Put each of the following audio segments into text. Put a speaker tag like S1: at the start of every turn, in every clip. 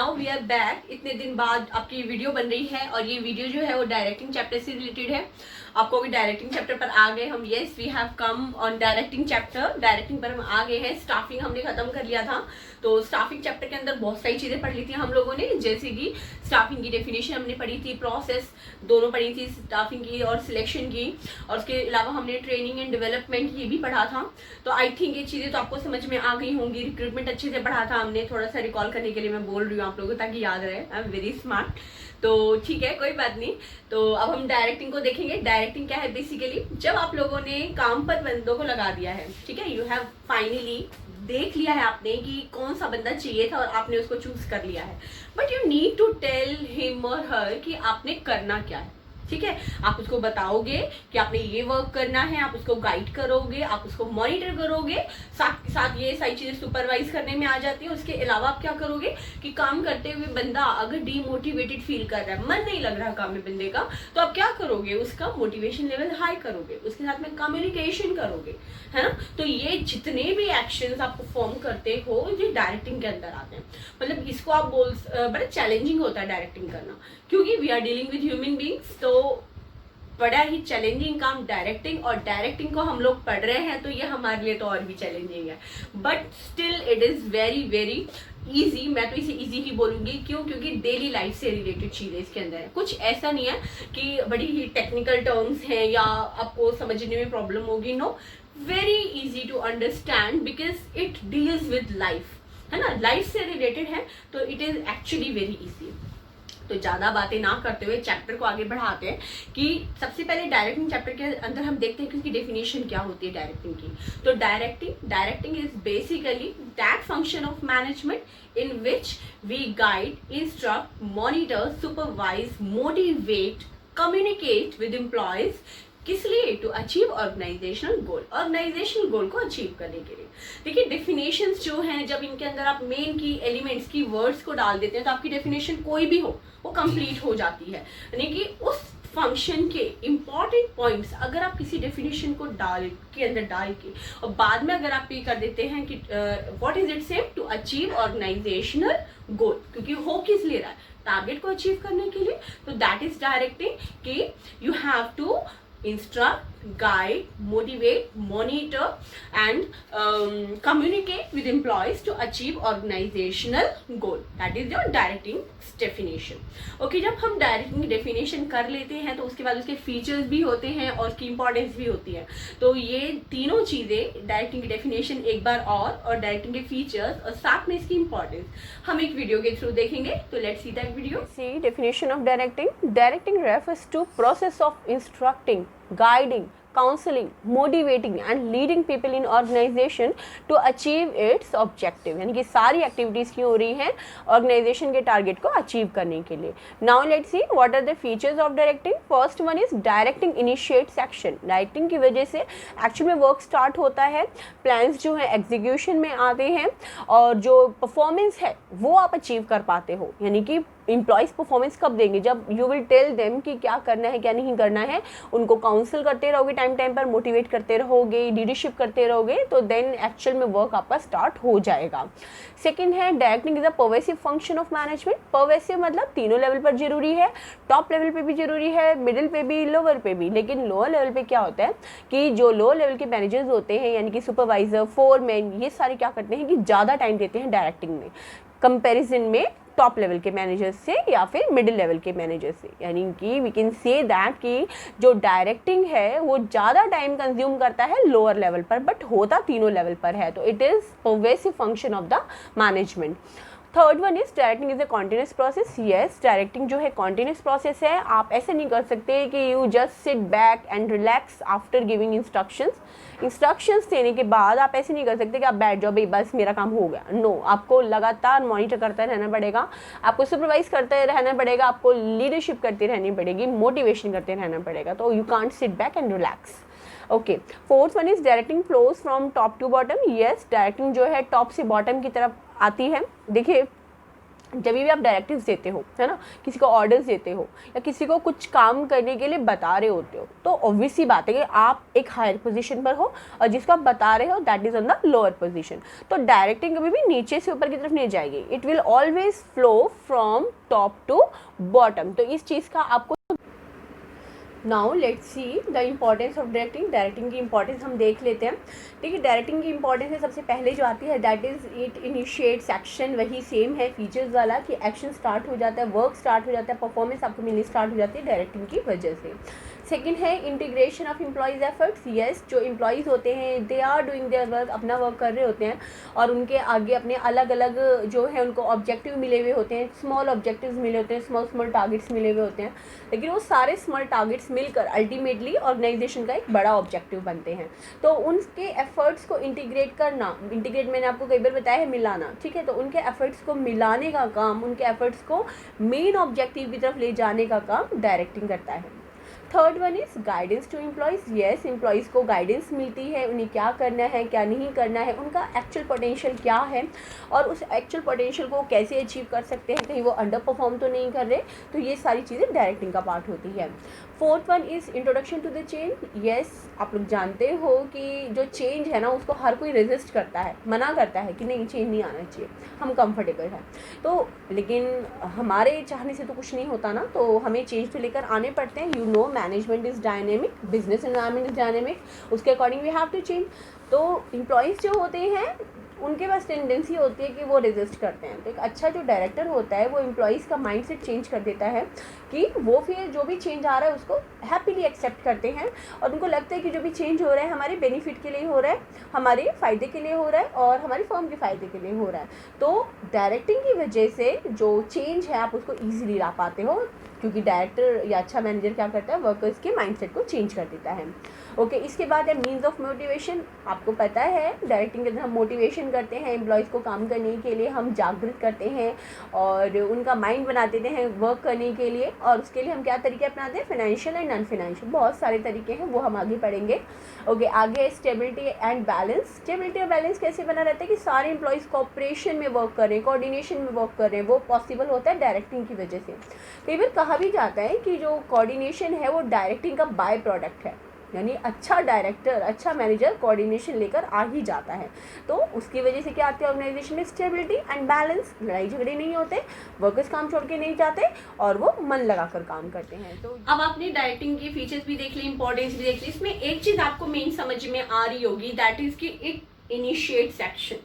S1: Now we are back. इतने दिन बाद आपकी वीडियो बन रही है और ये वीडियो जो है वो डायरेक्टिंग चैप्टर से रिलेटेड है। आपको भी डायरेक्टिंग चैप्टर पर आ गए हम। Yes, we have come on directing chapter. Directing पर हम आ गए हैं। स्टाफिंग हमने खत्म कर लिया था, तो स्टाफिंग चैप्टर के अंदर बहुत सारी चीजें पढ़ ली थी हम लोगों ने, जैसे कि स्टाफिंग की डेफिनेशन हमने पढ़ी थी, प्रोसेस दोनों पढ़ी थी, स्टाफिंग की और सिलेक्शन की, और उसके अलावा हमने ट्रेनिंग एंड डेवलपमेंट ये भी पढ़ा था। तो आई थिंक ये चीजें तो आपको समझ में आ गई होंगी। रिक्रूटमेंट अच्छे से पढ़ा था हमने, थोड़ा सा रिकॉल करने के लिए मैं बोल रही हूँ आप लोगों को ताकि याद रहे। I am very smart. तो ठीक है, कोई बात नहीं। तो अब हम डायरेक्टिंग को देखेंगे। डायरेक्टिंग क्या है? बेसिकली जब आप लोगों ने काम पर बंदों को लगा दिया है, ठीक है, यू हैव फाइनली देख लिया है आपने कि कौन सा बंदा चाहिए था और आपने उसको चूज कर लिया है, but you need to tell him or her कि आपने करना क्या है। ठीक है, आप उसको बताओगे कि आपने ये वर्क करना है, आप उसको गाइड करोगे, आप उसको मॉनिटर करोगे, साथ साथ ये सारी चीजें सुपरवाइज करने में आ जाती है। उसके अलावा आप क्या करोगे कि काम करते हुए बंदा अगर डीमोटिवेटेड फील कर रहा है, मन नहीं लग रहा काम में बंदे का, तो आप क्या करोगे? उसका मोटिवेशन लेवल हाई करोगे, उसके साथ में कम्युनिकेशन करोगे, है ना। तो ये जितने भी एक्शंस आप परफॉर्म करते हो ये डायरेक्टिंग के अंदर आते हैं। मतलब इसको आप बड़ा चैलेंजिंग होता है डायरेक्टिंग करना, क्योंकि we are dealing with human beings. तो बड़ा ही चैलेंजिंग काम डायरेक्टिंग, और डायरेक्टिंग को हम लोग पढ़ रहे हैं तो ये हमारे लिए तो और भी चैलेंजिंग है, but still it is very very easy. मैं तो इसे ईजी ही बोलूंगी। क्यों? क्योंकि डेली लाइफ से रिलेटेड चीजें इसके अंदर है। कुछ ऐसा नहीं है कि बड़ी ही टेक्निकल टर्म्स हैं या आपको समझने में प्रॉब्लम होगी। No, very easy to understand because it deals with life, है ना, लाइफ से रिलेटेड है, तो it is actually very easy. तो ज्यादा बातें ना करते हुए चैप्टर को आगे बढ़ाते हैं कि सबसे पहले डायरेक्टिंग चैप्टर के अंदर हम देखते हैं कि उसकी डेफिनेशन क्या होती है डायरेक्टिंग की। तो directing is basically that function of management in which we guide, instruct, monitor, supervise, motivate, communicate with employees. किस लिए? To achieve organisational goal, organisational goal को अचीव करने के लिए। देखिए डेफिनेशंस जो हैं, जब इनके अंदर आप मेन की एलिमेंट्स की वर्ड्स को डाल देते हैं तो आपकी डेफिनेशन कोई भी हो वो कंप्लीट हो जाती है। यानी कि उस फंक्शन के इंपॉर्टेंट पॉइंट्स अगर आप किसी डेफिनेशन को डाल के और बाद में अगर आप ये कर देते हैं कि what is it same, to achieve organisational goal, क्योंकि हो किस लिए रहा है? टारगेट को अचीव करने के लिए। तो दैट इज डायरेक्टिंग कि you have to instruct, guide, motivate, monitor and communicate with employees to achieve organizational goal. That is your directing definition. Okay, जब हम डायरेक्टिंग डेफिनेशन कर लेते हैं तो उसके बाद उसके फीचर्स भी होते हैं और उसकी इंपॉर्टेंस भी होती है। तो ये तीनों चीजें, डायरेक्टिंग की डेफिनेशन एक बार और डायरेक्टिंग के फीचर्स और साथ में इसकी इंपॉर्टेंस, हम एक वीडियो के थ्रू देखेंगे। तो let's see that video. See definition of directing. Directing refers to process of instructing, guiding, counseling, motivating and leading people in organization to achieve its objective। यानी कि सारी एक्टिविटीज क्यों हो रही हैं? ऑर्गेनाइजेशन के टारगेट को अचीव करने के लिए। Now let's see what are the features of directing. First one is directing initiates action. डायरेक्टिंग की वजह से एक्चुअल में वर्क स्टार्ट होता है, प्लान्स जो है एग्जीक्यूशन में आते हैं और जो परफॉर्मेंस है वो आप अचीव कर पाते हो। यानी कि एम्प्लॉयज परफॉर्मेंस कब देंगे? जब यू विल टेल देम कि क्या करना है क्या नहीं करना है, उनको काउंसिल करते रहोगे, टाइम टाइम पर मोटिवेट करते रहोगे, लीडरशिप करते रहोगे, तो देन एक्चुअल में वर्क आपका स्टार्ट हो जाएगा। सेकंड है directing is a pervasive function of management. Pervasive मतलब तीनों लेवल पर जरूरी है, टॉप लेवल पे भी जरूरी है, मिडिल पे भी, लोअर पे भी। लेकिन लोअर लेवल पे क्या होता है कि जो लोअर लेवल के मैनेजर्स होते हैं यानी कि सुपरवाइजर, फोरमैन, ये सारे क्या करते हैं कि ज़्यादा टाइम देते हैं डायरेक्टिंग में कंपेरिजन में टॉप लेवल के मैनेजर्स से या फिर मिडिल लेवल के मैनेजर से। यानी कि वी कैन से दैट कि जो डायरेक्टिंग है वो ज़्यादा टाइम कंज्यूम करता है लोअर लेवल पर, बट होता तीनों लेवल पर है। तो it is pervasive function of the management. Third one is directing is a continuous process. Yes, directing जो है कॉन्टिन्यूस प्रोसेस है। आप ऐसे नहीं कर सकते कि you just sit back and relax after giving instructions देने के बाद आप ऐसे नहीं कर सकते कि आप बैठ जाओ भाई बस मेरा काम हो गया। नो, आपको लगातार मॉनिटर करते रहना पड़ेगा, आपको सुपरवाइज करते रहना पड़ेगा, आपको लीडरशिप करती रहनी पड़ेगी, मोटिवेशन करते रहना पड़ेगा। तो you can't sit back and relax. Okay, fourth one is directing flows from top to bottom. Yes, directing जो है टॉप से बॉटम की तरफ आती है। देखिए जब भी आप डायरेक्टिव्स देते हो, है ना, किसी को ऑर्डर्स देते हो या किसी को कुछ काम करने के लिए बता रहे होते हो, तो ऑब्वियस सी बात है कि आप एक हायर पोजीशन पर हो और जिसको आप बता रहे हो that is on the lower position. तो डायरेक्टिंग कभी भी नीचे से ऊपर की तरफ नहीं जाएगी, it will always flow from top to bottom. तो इस चीज़ का आपको now let's see the importance of directing. Directing की इंपॉर्टेंस हम देख लेते हैं। देखिए डायरेक्टिंग की इंपॉर्टेंस है सबसे पहले जो आती है that is it initiates action. वही सेम है फीचर्स वाला कि एक्शन स्टार्ट हो जाता है, वर्क स्टार्ट हो जाता है, परफॉर्मेंस आपको मिलनी स्टार्ट हो जाती है डायरेक्टिंग की वजह से। सेकेंड है integration of employees efforts. Yes, जो एम्प्लॉयज़ होते हैं they are doing their work, अपना वर्क कर रहे होते हैं और उनके आगे अपने अलग अलग जो है उनको ऑब्जेक्टिव मिले हुए होते हैं, स्मॉल ऑब्जेक्टिव्स मिले होते हैं, स्मॉल स्मॉल टारगेट्स मिले हुए होते हैं, लेकिन वो सारे स्मॉल टारगेट्स मिलकर अल्टीमेटली ऑर्गेनाइजेशन का एक बड़ा ऑब्जेक्टिव बनते हैं। तो उनके एफर्ट्स को इंटीग्रेट करना, इंटीग्रेट मैंने आपको कई बार बताया है मिलाना, ठीक है, तो उनके एफर्ट्स को मिलाने का काम, उनके एफर्ट्स को मेन ऑब्जेक्टिव की तरफ ले जाने का काम डायरेक्टिंग करता है। Third one is guidance to employees. Yes, employees को गाइडेंस मिलती है, उन्हें क्या करना है क्या नहीं करना है, उनका एक्चुअल पोटेंशियल क्या है और उस एक्चुअल पोटेंशियल को कैसे अचीव कर सकते हैं, कहीं वो अंडर परफॉर्म तो नहीं कर रहे। तो ये सारी चीज़ें डायरेक्टिंग का पार्ट होती है। Fourth one is introduction to the change. Yes, आप लोग जानते हो कि जो चेंज है ना उसको हर कोई रेजिस्ट करता है, मना करता है कि नहीं चेंज नहीं आना चाहिए, हम कंफर्टेबल हैं। तो लेकिन हमारे चाहने से तो कुछ नहीं होता ना, तो हमें चेंज तो लेकर आने पड़ते हैं। You know management is dynamic, business environment is dynamic, उसके according we have to change. तो एम्प्लॉयज़ जो होते हैं उनके पास टेंडेंसी होती है कि वो रेजिस्ट करते हैं। तो एक अच्छा जो डायरेक्टर होता है वो एम्प्लॉयज़ का माइंडसेट चेंज कर देता है कि वो फिर जो भी चेंज आ रहा है उसको हैप्पीली एक्सेप्ट करते हैं और उनको लगता है कि जो भी चेंज हो रहा है हमारे बेनिफिट के लिए हो रहा है, हमारे फ़ायदे के लिए हो रहा है और हमारी फर्म के फ़ायदे के लिए हो रहा है। तो डायरेक्टिंग की वजह से जो चेंज है आप उसको ईजिली ला पाते हो, क्योंकि डायरेक्टर या अच्छा मैनेजर क्या करता है, वर्कर्स के माइंडसेट को चेंज कर देता है। ओके, इसके बाद है मीन्स ऑफ मोटिवेशन। आपको पता है डायरेक्टिंग के अंदर हम मोटिवेशन करते हैं, एम्प्लॉयज़ को काम करने के लिए हम जागृत करते हैं और उनका माइंड बना देते हैं वर्क करने के लिए। और उसके लिए हम क्या तरीके अपनाते हैं, फाइनेंशियल एंड नॉन फाइनेंशियल, बहुत सारे तरीके हैं, वो हम आगे पढ़ेंगे। ओके, आगे स्टेबिलिटी एंड बैलेंस। स्टेबिलिटी और बैलेंस कैसे बना रहता है कि सारे एम्प्लॉयज़ कोऑपरेशन में वर्क करें, कोऑर्डिनेशन में वर्क करें, वो पॉसिबल होता है डायरेक्टिंग की वजह से। कई बार कहा भी जाता है कि जो कोऑर्डिनेशन है वो डायरेक्टिंग का बाय प्रोडक्ट है, यानी अच्छा डायरेक्टर, अच्छा मैनेजर कोऑर्डिनेशन लेकर आ ही जाता है। तो उसकी वजह से क्या आती है ऑर्गेनाइजेशन में, स्टेबिलिटी एंड बैलेंस। लड़ाई झगड़े नहीं होते, वर्कर्स काम छोड़ के नहीं जाते और वो मन लगाकर काम करते हैं। तो अब आपने डायरेक्टिंग के फीचर्स भी देख ली, इंपॉर्टेंस भी देख ली। इसमें एक चीज आपको मेन समझ में आ रही होगी, दैट इज कि इट इनिशिएट्स एक्शन।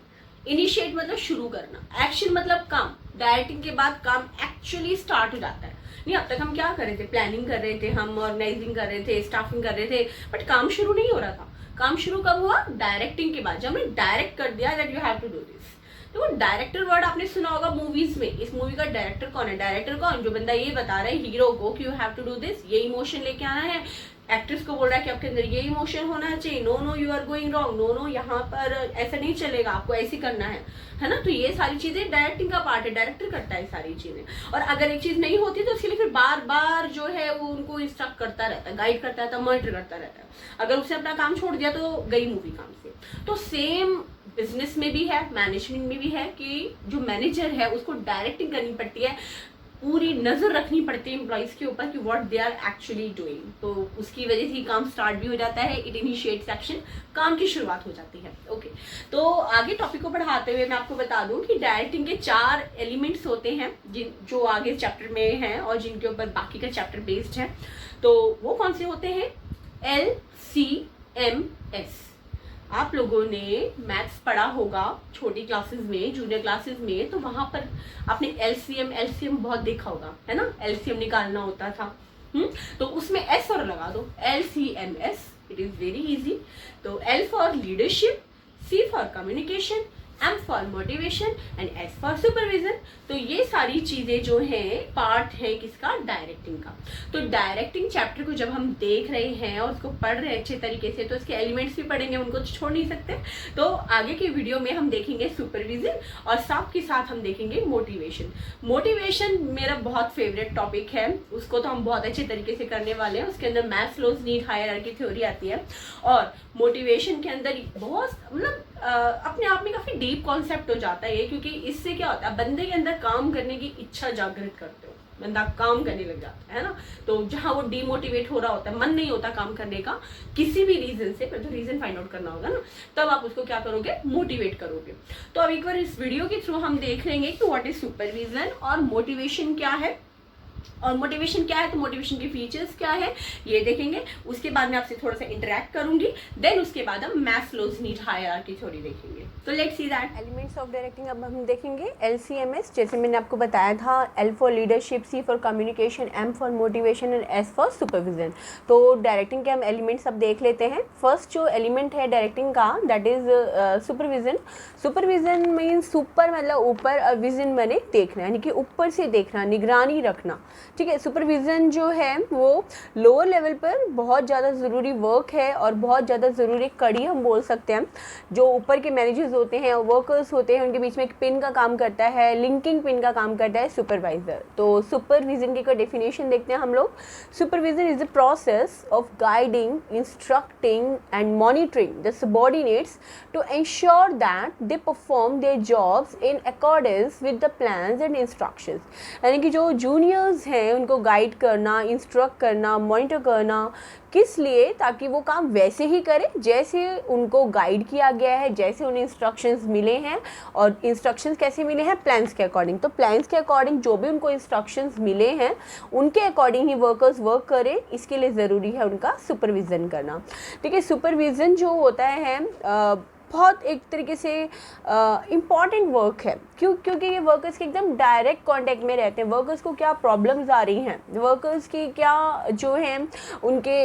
S1: इनिशिएट मतलब शुरू करना, एक्शन मतलब काम। डायरेक्टिंग के बाद काम एक्चुअली स्टार्ट हो जाता है। नहीं, अब तक हम क्या कर रहे थे, प्लानिंग कर रहे थे, हम ऑर्गेनाइजिंग कर रहे थे, स्टाफिंग कर रहे थे, बट काम शुरू नहीं हो रहा था। काम शुरू कब हुआ, डायरेक्टिंग के बाद, जब हमने डायरेक्ट कर दिया that you have to do this. तो वो डायरेक्टर वर्ड आपने सुना होगा मूवीज में। इस मूवी का डायरेक्टर कौन है, डायरेक्टर कौन, जो बंदा ये बता रहा है हीरो को कि you have to do this, ये इमोशन लेके आना है, एक्ट्रेस को बोल रहा है कि आपके अंदर ये इमोशन होना चाहिए, no no you are going wrong, no no यहाँ पर ऐसा नहीं चलेगा, आपको ऐसे करना है ना। तो ये सारी चीजें डायरेक्टिंग का पार्ट है, डायरेक्टर करता है सारी चीजें। और अगर एक चीज नहीं होती तो उसके लिए फिर बार बार जो है वो उनको इंस्ट्रक्ट करता रहता है, गाइड करता रहता है, मॉनिटर करता रहता है। अगर उसने अपना काम छोड़ दिया तो गई मूवी काम से। तो सेम बिजनेस में भी है, मैनेजमेंट में भी है कि जो मैनेजर है उसको डायरेक्टिंग करनी पड़ती है, पूरी नजर रखनी पड़ती है एम्प्लॉइज के ऊपर कि what they are actually doing. तो उसकी वजह से काम स्टार्ट भी हो जाता है, इट इनिशिएट्स एक्शन, काम की शुरुआत हो जाती है। ओके, तो आगे टॉपिक को बढ़ाते हुए मैं आपको बता दूं कि डायरेक्टिंग के 4 एलिमेंट्स होते हैं जो आगे चैप्टर में हैं और जिनके ऊपर बाकी का चैप्टर बेस्ड है। तो वो कौन से होते हैं, LCMS। आप लोगों ने मैथ्स पढ़ा होगा छोटी क्लासेस में, जूनियर क्लासेस में, तो वहां पर आपने एलसीएम बहुत देखा होगा, है ना, एलसीएम निकालना होता था। तो उसमें एस और लगा दो, LCMS, it is very easy. तो L for leadership, C for communication, M for motivation and S for supervision. तो ये सारी चीजें जो हैं पार्ट है किसका, डायरेक्टिंग का। तो डायरेक्टिंग चैप्टर को जब हम देख रहे हैं और उसको पढ़ रहे हैं अच्छे तरीके से, तो इसके एलिमेंट्स भी पढ़ेंगे, उनको छोड़ नहीं सकते। तो आगे के वीडियो में हम देखेंगे सुपरविजन और साथ के साथ हम देखेंगे मोटिवेशन। मोटिवेशन मेरा बहुत फेवरेट टॉपिक है, उसको तो हम बहुत अच्छे तरीके से करने वाले हैं। उसके अंदर Maslow's need hierarchy theory आती है और मोटिवेशन के अंदर बहुत मतलब अपने आप में काफी डीप कॉन्सेप्ट हो जाता है ये, क्योंकि इससे क्या होता है, बंदे के अंदर काम करने की इच्छा जागृत करते हो, बंदा काम करने लग जाता है ना। तो जहां वो डीमोटिवेट हो रहा होता है, मन नहीं होता काम करने का किसी भी रीजन से, तो रीजन फाइंड आउट करना होगा ना, तब आप उसको क्या करोगे, मोटिवेट करोगे। तो अब एक बार इस वीडियो के थ्रू हम देख लेंगे कि व्हाट इज सुपरविजन और मोटिवेशन क्या है, और मोटिवेशन क्या है, तो मोटिवेशन के फीचर्स क्या है ये देखेंगे। उसके बाद मैं आपसे थोड़ा सा इंटरेक्ट करूंगी, देन उसके बाद हम मैस्लोज नीड हायरार्की थ्योरी देखेंगे। तो let's see that elements of directing. अब हम देखेंगे LCMS, जैसे मैंने आपको बताया था, L for leadership, C for communication, M for motivation and S for supervision. तो डायरेक्टिंग के हम एलिमेंट्स अब देख लेते हैं। फर्स्ट जो एलिमेंट है डायरेक्टिंग का, that is supervision. Supervision means super मतलब ऊपर, और विजन बने देखना, यानी कि ऊपर से देखना, निगरानी रखना, ठीक है। सुपरविजन जो है वो लोअर लेवल पर बहुत ज़्यादा ज़रूरी वर्क है और बहुत ज़्यादा ज़रूरी कड़ी हम बोल सकते हैं। जो ऊपर के मैनेजर्स होते हैं, वर्कर्स होते हैं, उनके बीच में एक पिन का काम करता है, लिंकिंग पिन का काम करता है सुपरवाइजर। तो सुपरविजन की डेफिनेशन देखते हैं हम लोग। Supervision is the process of guiding, instructing and monitoring the subordinates to ensure that they perform their jobs in accordance with the plans and instructions. यानी कि जो जूनियर्स हैं उनको गाइड करना, इंस्ट्रक्ट करना, मॉनिटर करना, किस लिए, ताकि वो काम वैसे ही करें जैसे उनको गाइड किया गया है, जैसे उन्हें इंस्ट्रक्शंस मिले हैं। और इंस्ट्रक्शंस कैसे मिले हैं, प्लान्स के अकॉर्डिंग। तो प्लान्स के अकॉर्डिंग जो भी उनको इंस्ट्रक्शंस मिले हैं उनके अकॉर्डिंग ही वर्कर्स वर्क करें, इसके लिए ज़रूरी है उनका सुपरविज़न करना, ठीक है। सुपरविज़न जो होता है बहुत एक तरीके से इम्पॉर्टेंट वर्क है। क्योंकि ये वर्कर्स के एकदम डायरेक्ट कांटेक्ट में रहते हैं। वर्कर्स को क्या प्रॉब्लम्स आ रही हैं, वर्कर्स की क्या जो हैं उनके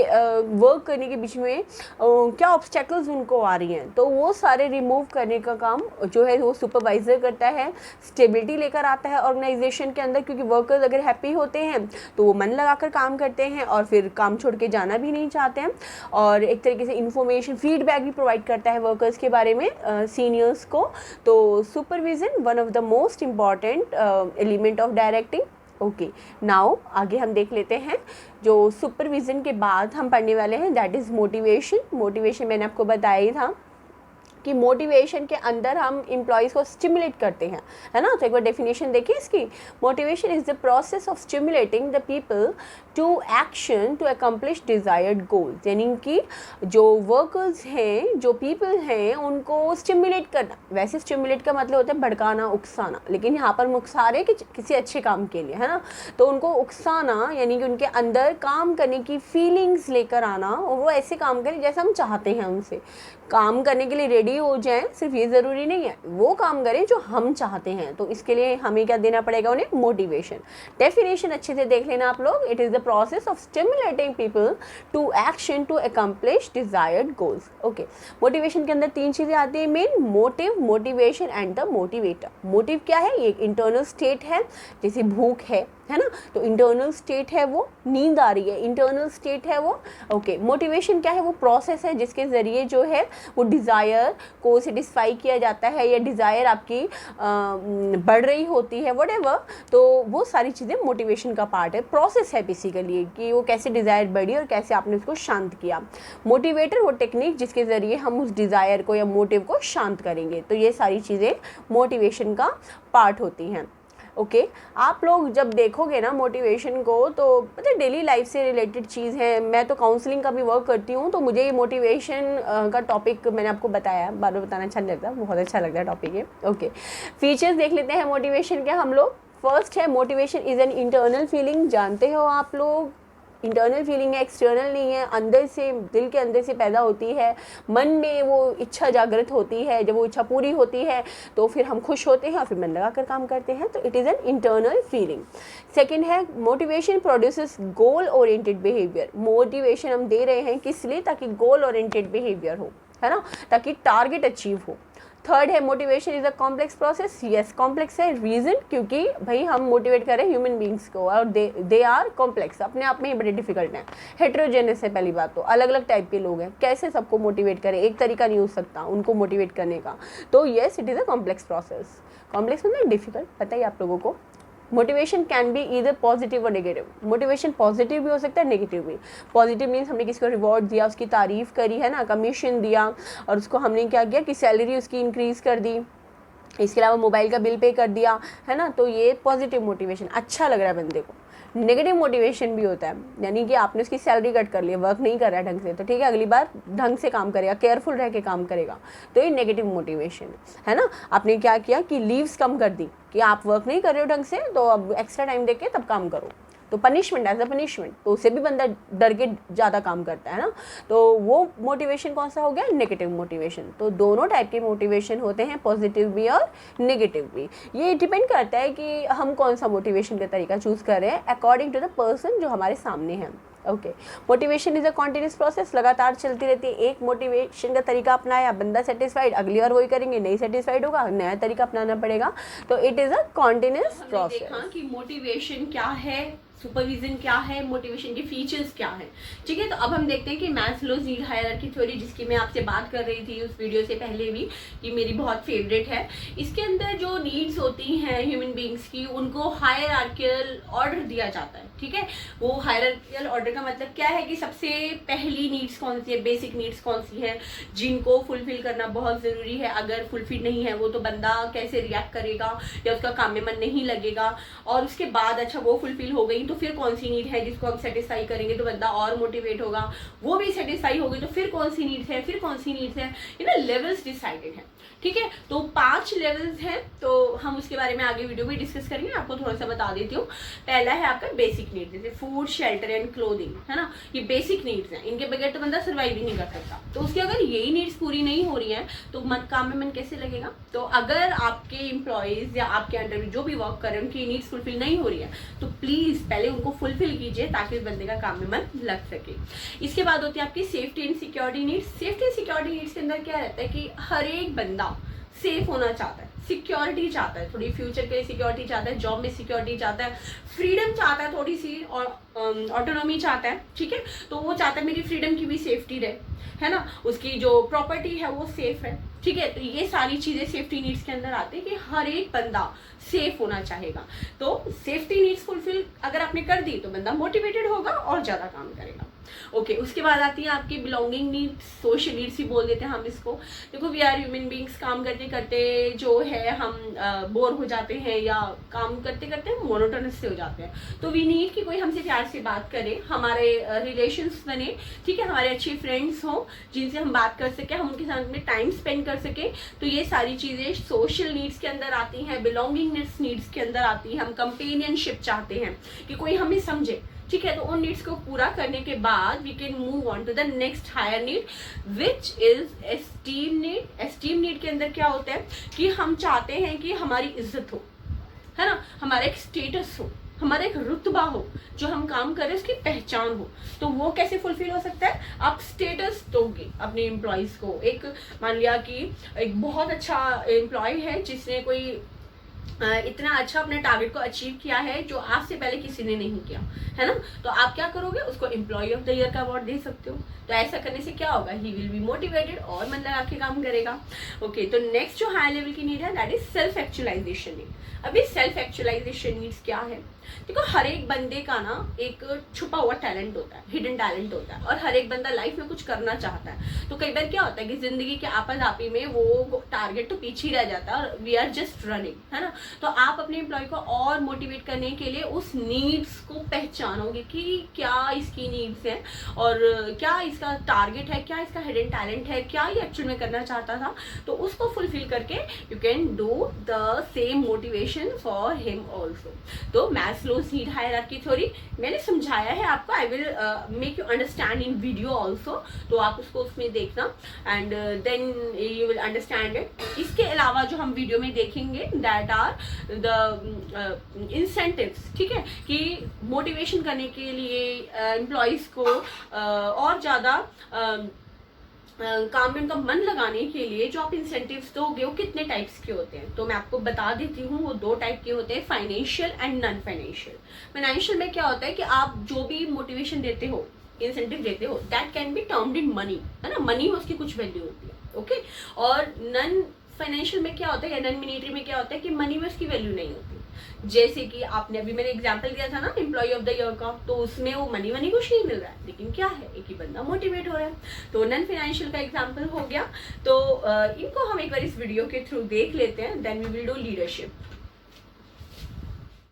S1: वर्क करने के बीच में क्या ऑब्स्टेकल्स उनको आ रही हैं, तो वो सारे रिमूव करने का काम जो है वो सुपरवाइज़र करता है। स्टेबिलिटी लेकर आता है ऑर्गेनाइजेशन के अंदर, क्योंकि वर्कर्स अगर हैप्पी होते हैं तो वो मन लगाकर काम करते हैं और फिर काम छोड़ के जाना भी नहीं चाहते हैं। और एक तरीके से इंफॉर्मेशन, फीडबैक भी प्रोवाइड करता है वर्कर्स के बारे में सीनियर्स को। तो supervision one of the most important element of directing. Okay, now आगे हम देख लेते हैं जो सुपरविजन के बाद हम पढ़ने वाले हैं, दैट इज़ मोटिवेशन। मोटिवेशन मैंने आपको बताया ही था कि मोटिवेशन के अंदर हम एम्प्लॉयज़ को स्टिमुलेट करते हैं, है ना। तो एक बार डेफिनेशन देखिए इसकी। Motivation is the process of stimulating the people to action to accomplish desired goals. यानी कि जो वर्कर्स हैं, जो पीपल हैं, उनको स्टिमुलेट करना। वैसे स्टिमुलेट का मतलब होता है भड़काना, उकसाना, लेकिन यहाँ पर हम उकसा रहे हैं कि किसी अच्छे काम के लिए, है ना। तो उनको उकसाना यानी कि उनके अंदर काम करने की फीलिंग्स लेकर आना, और वो ऐसे काम करें जैसा हम चाहते हैं उनसे। काम करने के लिए रेडी हो जाएं, सिर्फ ये ज़रूरी नहीं है, वो काम करें जो हम चाहते हैं। तो इसके लिए हमें क्या देना पड़ेगा उन्हें, मोटिवेशन। डेफिनेशन अच्छे से देख लेना आप लोग। It is the process of stimulating people to action to accomplish desired goals. Okay, motivation के अंदर 3 चीज़ें आती हैं main: motive, motivation and the motivator. Motive क्या है, ये एक इंटरनल स्टेट है, जैसे भूख है ना, तो इंटरनल स्टेट है वो, नींद आ रही है, इंटरनल स्टेट है वो। ओके, मोटिवेशन क्या है, वो प्रोसेस है जिसके ज़रिए जो है वो डिज़ायर को सेटिस्फाई किया जाता है, या डिज़ायर आपकी बढ़ रही होती है, व्हाटएवर। तो वो सारी चीज़ें मोटिवेशन का पार्ट है, प्रोसेस है बेसिकली, कि वो कैसे डिज़ायर बढ़ी और कैसे आपने उसको शांत किया। मोटिवेटर वो टेक्निक जिसके ज़रिए हम उस डिज़ायर को या मोटिव को शांत करेंगे। तो ये सारी चीज़ें मोटिवेशन का पार्ट होती हैं। ओके, आप लोग जब देखोगे ना मोटिवेशन को, तो मतलब डेली लाइफ से रिलेटेड चीज़ है। मैं तो काउंसलिंग का भी वर्क करती हूँ, तो मुझे ये मोटिवेशन का टॉपिक मैंने आपको बताया, बार बार बताना अच्छा नहीं लगता, बहुत अच्छा लगता है टॉपिक ये। ओके, फीचर्स देख लेते हैं मोटिवेशन के हम लोग। फर्स्ट है, motivation is an internal feeling. जानते हो आप लोग, इंटरनल फीलिंग है, एक्सटर्नल नहीं है, अंदर से, दिल के अंदर से पैदा होती है। मन में वो इच्छा जागृत होती है, जब वो इच्छा पूरी होती है तो फिर हम खुश होते हैं और फिर मन लगा कर काम करते हैं। तो it is an internal feeling. Second है, motivation produces goal oriented behaviour. Motivation हम दे रहे हैं किस लिए, ताकि गोल ओरिएंटेड बिहेवियर हो, है ना, ताकि टारगेट अचीव हो। थर्ड है, motivation is a complex process. Yes, complex है, रीज़न क्योंकि भाई हम मोटिवेट करें ह्यूमन बींग्स को, और दे आर कॉम्प्लेक्स, अपने आप में ही बड़े डिफिकल्ट हैं। हेट्रोजेनस है पहली बात तो, अलग अलग टाइप के लोग हैं, कैसे सबको मोटिवेट करें, एक तरीका नहीं हो सकता उनको मोटिवेट करने का। तो yes, it is a complex process. Complex मतलब डिफिकल्ट, पता ही आप लोगों को। Motivation can be either positive और नेगेटिव। मोटिवेशन पॉजिटिव भी हो सकता है, नेगेटिव भी। पॉजिटिव मीन्स हमने किसी को रिवॉर्ड दिया, उसकी तारीफ करी है ना, कमीशन दिया, और उसको हमने क्या किया कि सैलरी उसकी इंक्रीज़ कर दी, इसके अलावा मोबाइल का बिल पे कर दिया, है ना, तो ये पॉजिटिव मोटिवेशन, अच्छा लग रहा है बंदे को। नेगेटिव मोटिवेशन भी होता है, यानी कि आपने उसकी सैलरी कट कर ली, वर्क नहीं कर रहा है ढंग से, तो ठीक है अगली बार ढंग से काम करेगा, केयरफुल रह के काम करेगा, तो ये नेगेटिव मोटिवेशन है ना। आपने क्या किया कि लीव्स कम कर दी, कि आप वर्क नहीं कर रहे हो ढंग से, तो अब एक्स्ट्रा टाइम देके तब काम करो, तो पनिशमेंट, एज अ पनिशमेंट, तो उससे भी बंदा डर के ज़्यादा काम करता है ना। तो वो मोटिवेशन कौन सा हो गया, नेगेटिव मोटिवेशन। तो दोनों टाइप के मोटिवेशन होते हैं, पॉजिटिव भी और नेगेटिव भी। ये डिपेंड करता है कि हम कौन सा मोटिवेशन का तरीका चूज़ कर रहे हैं अकॉर्डिंग टू द पर्सन जो हमारे सामने है। Okay, motivation is a continuous process, लगातार चलती रहती है। एक मोटिवेशन का तरीका अपनाया, बंदा सेटिस्फाइड, अगली बार वही करेंगे, नहीं सेटिस्फाइड होगा, नया तरीका अपनाना पड़ेगा। तो it is a continuous process.
S2: देखा कि मोटिवेशन क्या है, सुपरविजन क्या है, मोटिवेशन के फीचर्स क्या है, ठीक है। तो अब हम देखते हैं कि मैस्लोज नीड हायरार्की थ्योरी, जिसकी मैं आपसे बात कर रही थी उस वीडियो से पहले भी, कि मेरी बहुत फेवरेट है। इसके अंदर जो नीड्स होती हैं ह्यूमन बींग्स की, उनको हायरार्कियल ऑर्डर दिया जाता है, ठीक है। वो हायरार्कियल ऑर्डर का मतलब क्या है कि सबसे पहली नीड्स कौन सी है, बेसिक नीड्स कौन सी है, जिनको फुलफिल करना बहुत ज़रूरी है। अगर फुलफिल नहीं है वो, तो बंदा कैसे रिएक्ट करेगा, या उसका काम में मन नहीं लगेगा। और उसके बाद अच्छा वो फुलफिल हो गई, तो फिर कौन सी नीड है जिसको हम सेटिस्फाई करेंगे तो बंदा और मोटिवेट होगा। वो भी सेटिस्फाई हो गई, तो फिर कौन सी नीड्स है, फिर कौन सी नीड्स है, ये ना लेवल्स डिसाइडेड है, ठीक है। तो 5 लेवल्स हैं, तो हम उसके बारे में आगे वीडियो में डिस्कस करेंगे। आपको थोड़ा सा बता देती हूँ। पहला है आपका बेसिक नीड्स, जैसे फूड, शेल्टर एंड क्लोथिंग, है ना। ये बेसिक नीड्स हैं, इनके बगैर तो बंदा सर्वाइव ही नहीं कर सकता। तो उसकी अगर यही नीड्स पूरी नहीं हो रही हैं, तो काम में मन कैसे लगेगा। तो अगर आपके एम्प्लॉयज़ या आपके अंडर जो भी वर्क कर रहे हैं, उनकी नीड्स फुलफिल नहीं हो रही है, तो प्लीज़ पहले उनको फुलफिल कीजिए, ताकि उस बंदे का काम में मन लग सके। इसके बाद होती है आपकी safety and security needs. Safety and security needs के अंदर क्या रहता है कि हर एक बंदा सेफ होना चाहता है, सिक्योरिटी चाहता है, थोड़ी फ्यूचर के लिए सिक्योरिटी चाहता है, जॉब में सिक्योरिटी चाहता है, फ्रीडम चाहता है थोड़ी सी, और ऑटोनॉमी चाहता है, ठीक है। तो वो चाहता है मेरी फ्रीडम की भी सेफ्टी रहे, है ना, उसकी जो प्रॉपर्टी है वो सेफ है, ठीक है। तो ये सारी चीज़ें सेफ्टी नीड्स के अंदर आती है कि हर एक बंदा सेफ होना चाहेगा। तो सेफ्टी नीड्स फुलफिल अगर आपने कर दी, तो बंदा मोटिवेटेड होगा और ज़्यादा काम करेगा। ओके, उसके बाद आती है आपकी बिलोंगिंग नीड्स, सोशल नीड्स ही बोल देते हैं हम इसको। देखो, वी आर ह्यूमन बींग्स, काम करते करते जो है हम बोर हो जाते हैं, या काम करते करते मोनोटोनस से हो जाते हैं। तो वी नीड कि कोई हमसे प्यार से बात करे, हमारे रिलेशंस बने, ठीक है, हमारे अच्छे फ्रेंड्स हों जिनसे हम बात कर सकें, हम उनके साथ में टाइम स्पेंड कर सकें। तो ये सारी चीज़ें सोशल नीड्स के अंदर आती हैं, बिलोंगिंगनेस नीड्स के अंदर आती है। हम कंपेनियनशिप चाहते हैं कि कोई हमें समझे, ठीक है। तो उन नीड्स को पूरा करने के बाद we can move on to the next higher need, which is esteem need. Esteem need के अंदर क्या होता है कि हम चाहते हैं कि हमारी इज्जत हो, है ना, हमारा एक स्टेटस हो, हमारा एक रुतबा हो, जो हम काम कर रहे हैं उसकी पहचान हो। तो वो कैसे फुलफिल हो सकता है, आप स्टेटस दोगे अपने एम्प्लॉयज़ को। एक मान लिया कि एक बहुत अच्छा एम्प्लॉय है जिसने कोई इतना अच्छा अपने टारगेट को अचीव किया है जो आज से पहले किसी ने नहीं किया, है ना। तो आप क्या करोगे, उसको एम्प्लॉय ऑफ द ईयर का अवार्ड दे सकते हो। तो ऐसा करने से क्या होगा, ही विल बी मोटिवेटेड और मन लगा के काम करेगा। ओके, तो नेक्स्ट जो हाई लेवल की नीड है, that is self actualization need. अभी सेल्फ एक्चुअलाइजेशन नीड्स क्या है, देखो हर एक बंदे का ना एक छुपा हुआ टैलेंट होता है, हिडन टैलेंट होता है, और हर एक बंदा लाइफ में कुछ करना चाहता है। तो कई बार क्या होता है कि जिंदगी के आपाधापी में वो टारगेट तो पीछे रह जाता है, और वी आर जस्ट रनिंग, है ना। तो आप अपने एम्प्लॉय को और मोटिवेट करने के लिए उस नीड्स को पहचानोगे कि क्या इसकी नीड्स है, और क्या इसका टारगेट है, क्या इसका हिडन टैलेंट है, क्या ये एक्चुअल में करना चाहता था। तो उसको फुलफिल करके you can do the same motivation for him also. तो मैस्लोज नीड हायरार्की थ्योरी मैंने समझाया है आपको, I will make you understand in video also. तो आप उसको उसमें देखना, and then you will understand it. इसके अलावा जो हम वीडियो में देखेंगे, दैट आर द इंसेंटिव्स, ठीक है, कि मोटिवेशन करने के लिए एम्प्लॉयज़ को और ज़्यादा काम में उनका मन लगाने के लिए जो आप इंसेंटिव्स दोगे वो कितने टाइप्स के होते हैं। तो मैं आपको बता देती हूँ, वो 2 टाइप के होते हैं, financial and non financial. Financial में क्या होता है कि आप जो भी मोटिवेशन देते हो, इंसेंटिव देते हो, that can be termed in money, है ना, मनी में उसकी कुछ वैल्यू होती है, ओके। और नॉन फाइनेंशियल में क्या होता है, या नॉन मॉनेटरी में क्या होता है कि मनी में उसकी वैल्यू नहीं होती,
S1: जैसे कि आपने अभी मैंने एग्जांपल दिया था ना एम्प्लॉय ऑफ द ईयर का, तो उसमें वो मनी कुछ नहीं मिल रहा है, लेकिन क्या है, एक ही बंदा मोटिवेट हो रहा है। तो नॉन फाइनेंशियल का एग्जांपल हो गया। तो इनको हम एक बार इस वीडियो के थ्रू देख लेते हैं, then we will do leadership.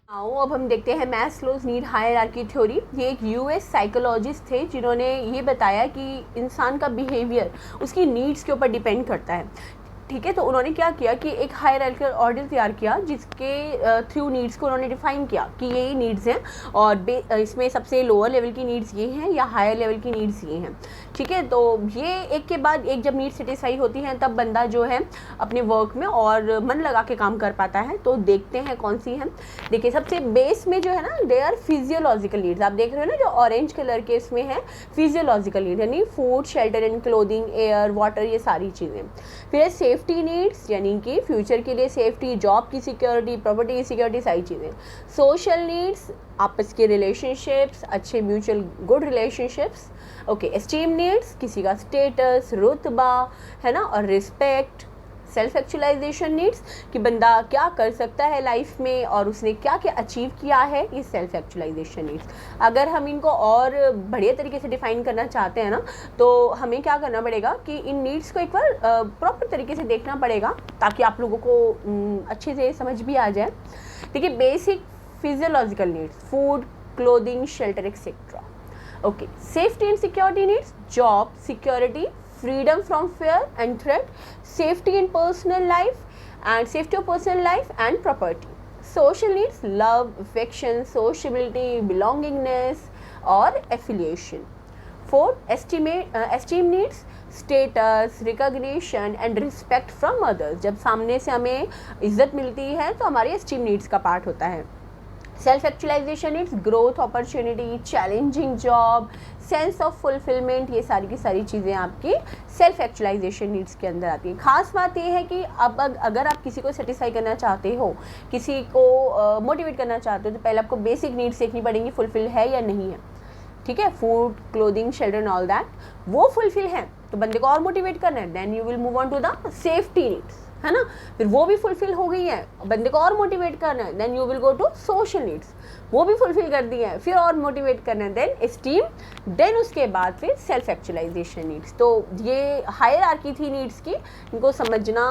S1: आओ अब हम देखते हैं मैस्लोज नीड हायरार्की थ्योरी। ये एक यूएस साइकोलॉजिस्ट थे जिन्होंने ये बताया कि इंसान का बिहेवियर उसकी नीड्स के ऊपर डिपेंड करता है। ठीक है, तो उन्होंने क्या किया कि एक हायरार्किकल ऑर्डर तैयार किया जिसके थ्रू नीड्स को उन्होंने डिफाइन किया कि यही नीड्स हैं और इसमें सबसे लोअर लेवल की नीड्स ये हैं या हायर लेवल की नीड्स ये हैं। ठीक है, तो ये एक के बाद एक जब नीड्स सेटिस्फाई होती हैं तब बंदा जो है अपने वर्क में और मन लगा के काम कर पाता है। तो देखते हैं कौन सी हैं। देखिए सबसे बेस में जो है ना, दे आर फिजियोलॉजिकल नीड्स। आप देख रहे हो ना जो ऑरेंज कलर के इसमें है, फिजियोलॉजिकल नीड यानी food, shelter and clothing, air, water, ये सारी चीज़ें। फिर सेफ्टी नीड्स यानी कि फ्यूचर के लिए सेफ्टी, जॉब की सिक्योरिटी, प्रॉपर्टी की सिक्योरिटी, सारी चीज़ें। सोशल नीड्स, आपस के रिलेशनशिप्स, अच्छे mutual good relationships. Okay, esteem needs, किसी का स्टेटस, रुतबा है ना, और रिस्पेक्ट। सेल्फ एक्चुअलाइजेशन नीड्स कि बंदा क्या कर सकता है लाइफ में और उसने क्या क्या अचीव किया है, ये सेल्फ एक्चुअलाइजेशन नीड्स। अगर हम इनको और बढ़िया तरीके से डिफाइन करना चाहते हैं ना, तो हमें क्या करना पड़ेगा कि इन नीड्स को एक बार प्रॉपर तरीके से देखना पड़ेगा ताकि आप लोगों को अच्छे से समझ भी आ जाए। ठीक है, basic physiological needs, food, clothing, shelter etcetera. Okay, safety and security needs, job security, freedom from fear and threat, safety in personal life and safety of personal life and property. Social needs, love, affection, sociability, belongingness or affiliation. Fourth, esteem needs, status, recognition and respect from others. जब सामने से हमें इज्जत मिलती है तो हमारी esteem needs का पार्ट होता है। Self actualization needs, growth opportunity, challenging job, sense of fulfillment, ये सारी की सारी चीज़ें आपकी सेल्फ एक्चुअलाइजेशन नीड्स के अंदर आती हैं। खास बात ये है कि अब अगर आप किसी को सेटिस्फाई करना चाहते हो, किसी को मोटिवेट करना चाहते हो, तो पहले आपको बेसिक नीड्स देखनी पड़ेंगी फुलफिल है या नहीं है। ठीक है, food, clothing, shelter and all that, वो फुलफिल है तो बंदे को और मोटिवेट करना है, then you will move on to the safety needs, है ना। फिर वो भी फुलफिल हो गई है, बंदे को और मोटिवेट करना है, then you will go to social needs, वो भी फुलफिल कर दी है, फिर और मोटिवेट करना है, देन एस्टीम, देन उसके बाद फिर सेल्फ एक्चुअलाइजेशन नीड्स। तो ये हायरार्की थी नीड्स की, इनको समझना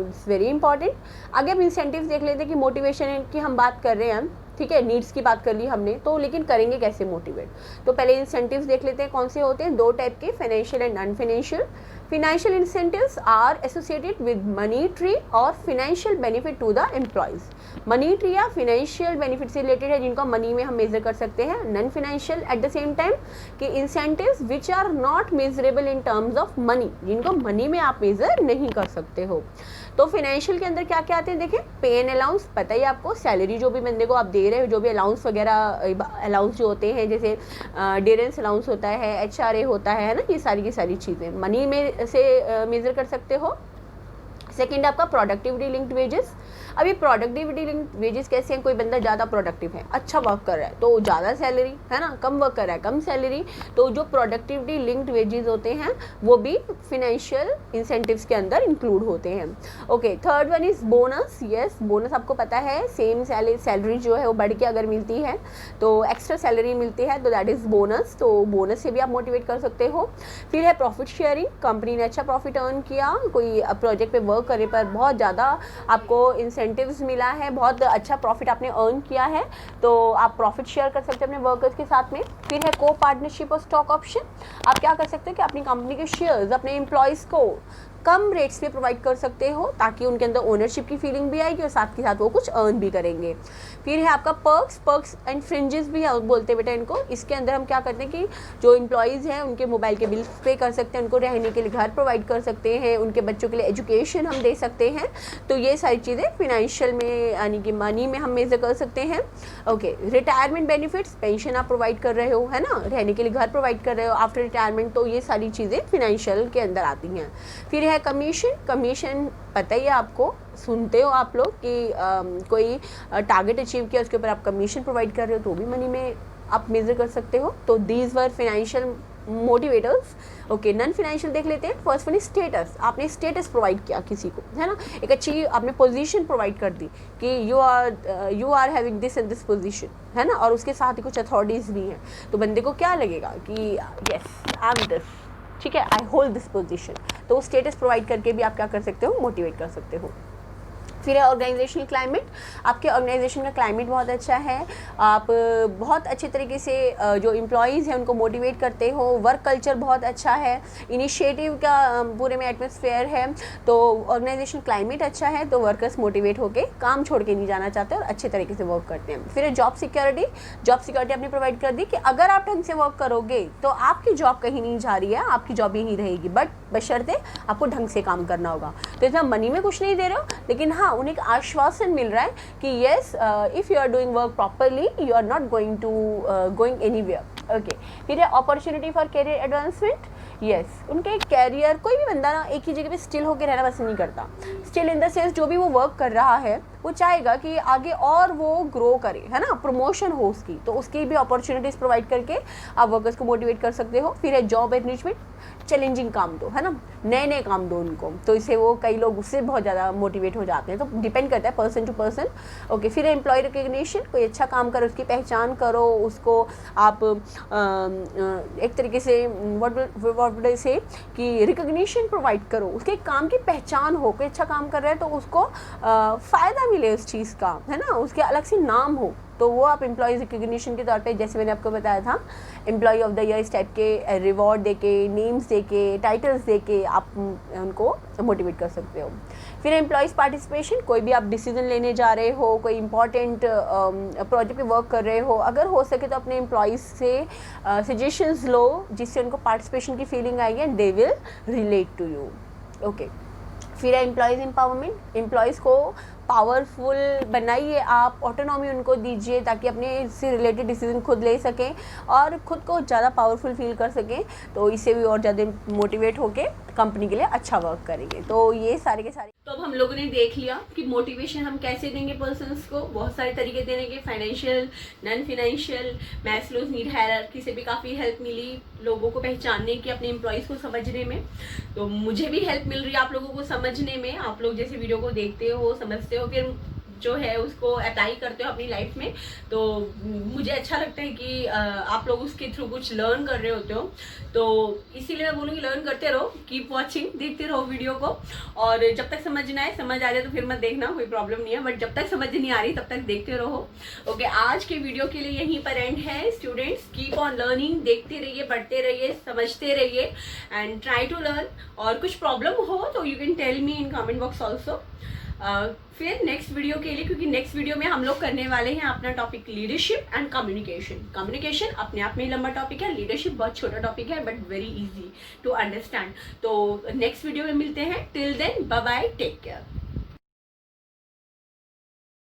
S1: इट्स वेरी इंपॉर्टेंट। आगे हम इंसेंटिव्स देख लेते हैं कि मोटिवेशन की हम बात कर रहे हैं। ठीक है, नीड्स की बात कर ली हमने, तो लेकिन करेंगे कैसे मोटिवेट। तो पहले इंसेंटिव्स देख लेते हैं कौन से होते हैं। दो टाइप के, financial and non financial. Financial incentives are associated with monetary और financial benefit to the employees. Monetary या financial benefit से related है जिनको मनी में हम मेजर कर सकते हैं। Non financial at the same time कि incentives which are not measurable in terms of money, जिनको मनी में आप मेजर नहीं कर सकते हो। तो फाइनेंशियल के अंदर क्या क्या आते हैं देखें। पे एंड अलाउंस, पता ही आपको, सैलरी जो भी बंदे को आप दे रहे हो, जो भी अलाउंस वगैरह अलाउंस जो होते हैं, जैसे डेरेंस अलाउंस होता है, HRA होता है ना, ये सारी की सारी चीज़ें मनी में से मेजर कर सकते हो। सेकेंड आपका प्रोडक्टिविटी लिंक्ड वेजेस। अब ये प्रोडक्टिविटी लिंक्ड वेजेस कैसे हैं, कोई बंदा ज़्यादा प्रोडक्टिव है, अच्छा वर्क कर रहा है तो ज़्यादा सैलरी, है ना, कम वर्क कर रहा है कम सैलरी, तो जो प्रोडक्टिविटी लिंक्ड वेजेस होते हैं वो भी फिनेंशियल इंसेंटिव्स के अंदर इंक्लूड होते हैं। Okay, third one is bonus. Yes, bonus आपको पता है, सेम सैलरी जो है वो बढ़ के अगर मिलती है तो एक्स्ट्रा सैलरी मिलती है, तो दैट इज़ बोनस। तो बोनस से भी आप मोटिवेट कर सकते हो। फिर है प्रॉफिट शेयरिंग, कंपनी ने अच्छा प्रॉफिट अर्न किया, कोई प्रोजेक्ट पे वर्क करने पर बहुत ज़्यादा आपको इंसेंटिव्स मिला है, बहुत अच्छा प्रॉफिट आपने अर्न किया है, तो आप प्रॉफिट शेयर कर सकते हैं अपने वर्कर्स के साथ में। फिर है को पार्टनरशिप और स्टॉक ऑप्शन। आप क्या कर सकते हो कि अपनी कंपनी के शेयर्स अपने एम्प्लॉयज़ को कम रेट्स पे प्रोवाइड कर सकते हो ताकि उनके अंदर ओनरशिप की फीलिंग भी आएगी और साथ के साथ वो कुछ अर्न भी करेंगे। फिर है आपका पर्क्स एंड फ्रिंजेस भी बोलते हैं बेटा इनको। इसके अंदर हम क्या करते हैं कि जो एम्प्लॉयज़ हैं उनके मोबाइल के बिल्स पे कर सकते हैं, उनको रहने के लिए घर प्रोवाइड कर सकते हैं, उनके बच्चों के लिए एजुकेशन हम दे सकते हैं। तो ये सारी चीज़ें फिनेंशियल में यानी कि मनी में हम मेजर कर सकते हैं। ओके, रिटायरमेंट बेनिफिट्स, पेंशन आप प्रोवाइड कर रहे हो, है ना, रहने के लिए घर प्रोवाइड कर रहे हो आफ्टर रिटायरमेंट, तो ये सारी चीज़ें फिनेंशियल के अंदर आती हैं। फिर है कमीशन पता ही है आपको, सुनते हो आप लोग कि कोई टारगेट अचीव किया उसके ऊपर आप कमीशन प्रोवाइड कर रहे हो तो भी मनी में आप मेजर कर सकते हो। तो these were financial motivators. Okay, non financial देख लेते हैं। First one is status. आपने स्टेटस प्रोवाइड किया किसी को, है ना, एक अच्छी आपने पोजीशन प्रोवाइड कर दी कि you are having this and this position, है ना, और उसके साथ ही कुछ अथॉरिटीज़ भी हैं, तो बंदे को क्या लगेगा कि यस आई एम दिस, ठीक है, आई होल्ड दिस पोजीशन। तो वो स्टेटस प्रोवाइड करके भी आप क्या कर सकते हो, मोटिवेट कर सकते हो। फिर है ऑर्गेनाइजेशनल क्लाइमेट। आपके ऑर्गेनाइजेशन का क्लाइमेट बहुत अच्छा है, आप बहुत अच्छे तरीके से जो एम्प्लॉयज़ हैं उनको मोटिवेट करते हो, वर्क कल्चर बहुत अच्छा है, इनिशिएटिव का पूरे में एटमॉस्फेयर है, तो ऑर्गेनाइजेशन क्लाइमेट अच्छा है, तो वर्कर्स मोटिवेट होकर काम छोड़ के नहीं जाना चाहते और अच्छे तरीके से वर्क करते हैं। फिर है जॉब सिक्योरिटी। जॉब सिक्योरिटी आपने प्रोवाइड कर दी कि अगर आप ढंग से वर्क करोगे तो आपकी जॉब कहीं नहीं जा रही है, आपकी जॉब यहीं रहेगी, बट बशर्ते आपको ढंग से काम करना होगा। तो इतना मनी में कुछ नहीं दे रहे हो, लेकिन हाँ उन्हें एक आश्वासन मिल रहा है कि yes if you are doing work properly you are not going anywhere. Okay, फिर है opportunity for career advancement. Yes, उनके कैरियर, कोई भी बंदा ना एक ही जगह पे स्टिल होकर रहना पसंद नहीं करता। स्टिल इन द सेंस जो भी वो वर्क कर रहा है वो चाहेगा कि आगे और वो ग्रो करे, है ना, प्रमोशन हो उसकी, तो उसकी भी अपॉर्चुनिटीज़ प्रोवाइड करके आप वर्कर्स को मोटिवेट कर सकते हो। फिर है जॉब एनरिचमेंट। चैलेंजिंग काम दो, है ना, नए नए काम दो उनको, तो इससे वो कई लोग उससे बहुत ज़्यादा मोटिवेट हो जाते हैं, तो डिपेंड करता है पर्सन टू पर्सन। ओके, फिर है एम्प्लॉय रिकग्निशन। कोई अच्छा काम करो उसकी पहचान करो, उसको आप एक तरीके से व्हाट से कि रिकग्निशन प्रोवाइड करो, उसके काम की पहचान हो, कोई अच्छा काम कर रहा है तो उसको फ़ायदा मिले उस चीज़ का, है ना, उसके अलग से नाम हो, तो वो आप एम्प्लॉयज़ रिकग्निशन के तौर पे, जैसे मैंने आपको बताया था, एम्प्लॉय ऑफ द ईयर इस टाइप के रिवॉर्ड देके, नेम्स देके, टाइटल्स देके आप उनको मोटिवेट कर सकते हो। फिर एम्प्लॉयज़ पार्टिसिपेशन। कोई भी आप डिसीजन लेने जा रहे हो, कोई इंपॉर्टेंट प्रोजेक्ट पे वर्क कर रहे हो, अगर हो सके तो अपने एम्प्लॉयज़ से सजेशंस लो, जिससे उनको पार्टिसिपेशन की फीलिंग आएगी and they will relate to you. Okay, फिर है एम्प्लॉयज़ एम्पावरमेंट। एम्प्लॉयज़ को पावरफुल बनाइए, आप ऑटोनॉमी उनको दीजिए ताकि अपने से रिलेटेड डिसीजन खुद ले सकें और ख़ुद को ज़्यादा पावरफुल फील कर सकें, तो इससे भी और ज़्यादा मोटिवेट होके कंपनी के लिए अच्छा वर्क करेंगे। तो ये सारे के सारे, तो अब हम लोगों ने देख लिया कि मोटिवेशन हम कैसे देंगे पर्सन्स को। बहुत सारे तरीके देने के, financial, non financial, Maslow's need hierarchy से भी काफ़ी हेल्प मिली लोगों को पहचानने की, अपने एम्प्लॉयज़ को समझने में। तो मुझे भी हेल्प मिल रही है आप लोगों को समझने में। आप लोग जैसे वीडियो को देखते हो, समझते हो, फिर जो है उसको अप्लाई करते हो अपनी लाइफ में, तो मुझे अच्छा लगता है कि आप लोग उसके थ्रू कुछ लर्न कर रहे होते हो। तो इसीलिए मैं बोलूँगी लर्न करते रहो, कीप वॉचिंग, देखते रहो वीडियो को, और जब तक समझना है, समझ आ जाए तो फिर मत देखना, कोई प्रॉब्लम नहीं है, बट जब तक समझ नहीं आ रही तब तक देखते रहो। ओके, आज के वीडियो के लिए यहीं पर एंड है। स्टूडेंट्स, कीप ऑन लर्निंग, देखते रहिए, पढ़ते रहिए, समझते रहिए एंड ट्राई टू लर्न। और कुछ प्रॉब्लम हो तो you can tell me in comment box also. फिर नेक्स्ट वीडियो के लिए, क्योंकि नेक्स्ट वीडियो में हम लोग करने वाले हैं अपना topic leadership and communication. Communication अपने आप में ही लंबा टॉपिक है, लीडरशिप बहुत छोटा टॉपिक है but very easy to understand. तो नेक्स्ट वीडियो में मिलते हैं। Till then bye bye, take care.